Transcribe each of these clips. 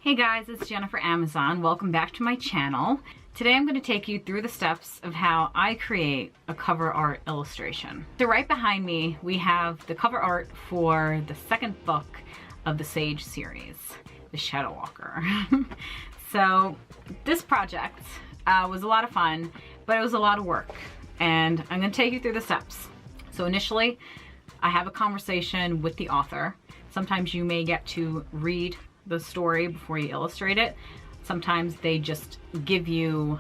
Hey guys, it's Jennifer Amazon. Welcome back to my channel. Today I'm going to take you through the steps of how I create a cover art illustration. So right behind me we have the cover art for the second book of the Sage series, The Shadow Walker. So this project was a lot of fun, but it was a lot of work, and I'm going to take you through the steps. So initially I have a conversation with the author. Sometimes you may get to read the story before you illustrate it. Sometimes they just give you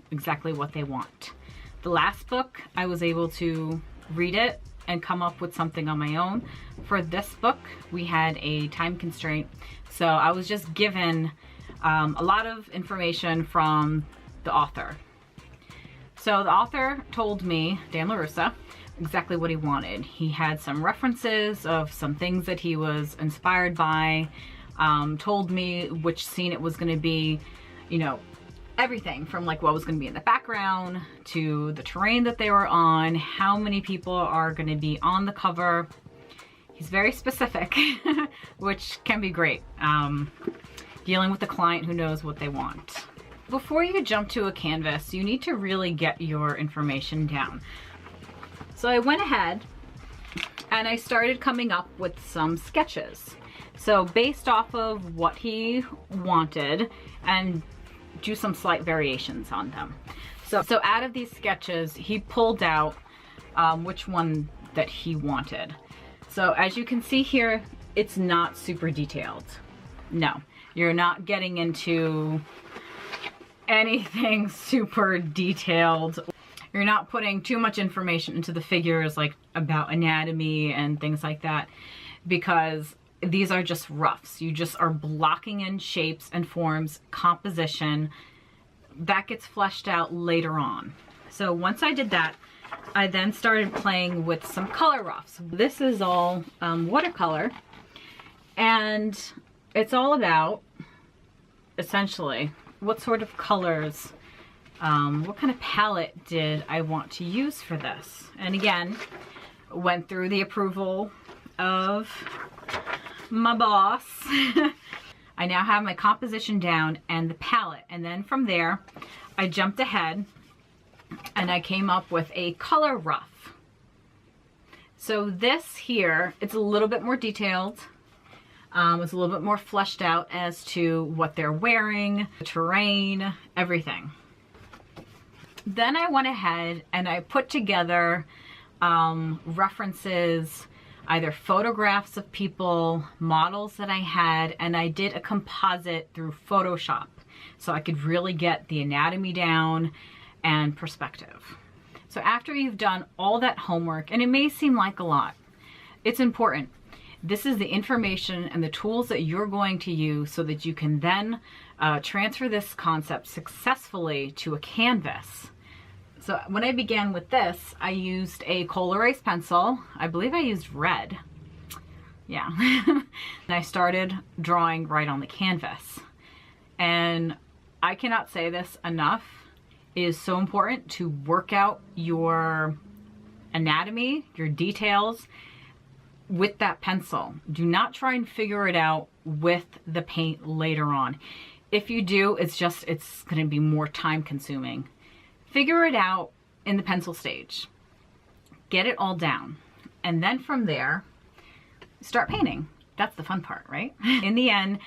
exactly what they want. The last book, I was able to read it and come up with something on my own. For this book, we had a time constraint, so I was just given a lot of information from the author. So the author told me, Dan LaRussa, exactly what he wanted. He had some references of some things that he was inspired by, told me which scene it was going to be, you know, everything from like what was going to be in the background to the terrain that they were on, how many people are going to be on the cover. He's very specific, which can be great, dealing with a client who knows what they want. Before you jump to a canvas, you need to really get your information down. So I went ahead and I started coming up with some sketches. So based off of what he wanted, and do some slight variations on them. So out of these sketches, he pulled out which one that he wanted. So as you can see here, it's not super detailed. No, you're not getting into anything super detailed. You're not putting too much information into the figures, like about anatomy and things like that, because these are just roughs. You just are blocking in shapes and forms, composition. That gets fleshed out later on. So once I did that, I then started playing with some color roughs. This is all watercolor, and it's all about essentially what sort of colors, what kind of palette did I want to use for this. And again, went through the approval of my boss. I now have my composition down and the palette, and then from there I jumped ahead and I came up with a color rough. So this here, it's a little bit more detailed. It's a little bit more fleshed out as to what they're wearing, the terrain, everything. Then I went ahead and I put together references, either photographs of people, models that I had, and I did a composite through Photoshop so I could really get the anatomy down and perspective. So after you've done all that homework, and it may seem like a lot, it's important. This is the information and the tools that you're going to use so that you can then transfer this concept successfully to a canvas. So when I began with this, I used a coal erase pencil. I believe I used red. Yeah. And I started drawing right on the canvas. And I cannot say this enough. It is so important to work out your anatomy, your details with that pencil. Do not try and figure it out with the paint later on. If you do, it's going to be more time consuming. Figure it out in the pencil stage. Get it all down. And then from there, start painting. That's the fun part, right? In the end,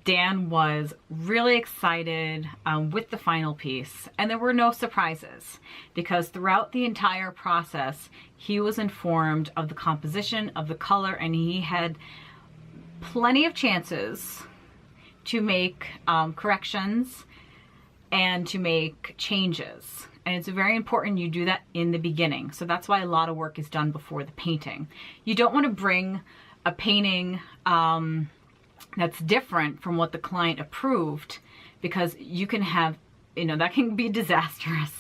Dan was really excited with the final piece, and there were no surprises because throughout the entire process, he was informed of the composition, of the color, and he had plenty of chances to make corrections and to make changes. And it's very important you do that in the beginning. So that's why a lot of work is done before the painting. You don't want to bring a painting that's different from what the client approved, because you can have, you know, that can be disastrous.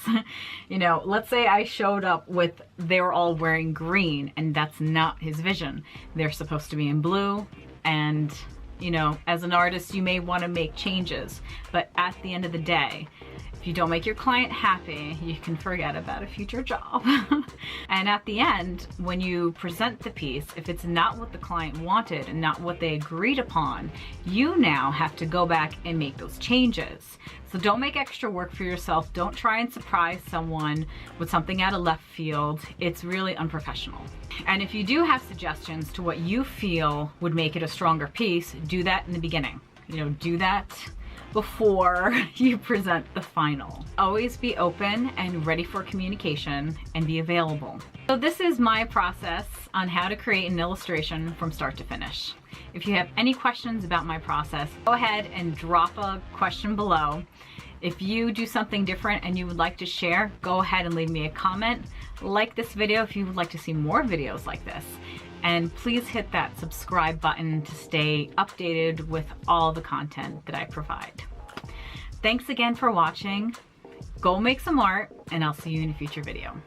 You know, let's say I showed up with, they were all wearing green, and that's not his vision. They're supposed to be in blue, and you know, as an artist, you may want to make changes, but at the end of the day, if If you don't make your client happy, you can forget about a future job. And at the end, when you present the piece, if it's not what the client wanted and not what they agreed upon, you now have to go back and make those changes. So don't make extra work for yourself. Don't try and surprise someone with something out of left field. It's really unprofessional. And if you do have suggestions to what you feel would make it a stronger piece, do that in the beginning. You know, do that before you present the final. Always be open and ready for communication and be available. So this is my process on how to create an illustration from start to finish. If you have any questions about my process, go ahead and drop a question below. If you do something different and you would like to share, go ahead and leave me a comment. Like this video if you would like to see more videos like this. And please hit that subscribe button to stay updated with all the content that I provide. Thanks again for watching. Go make some art, and I'll see you in a future video.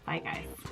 Bye guys.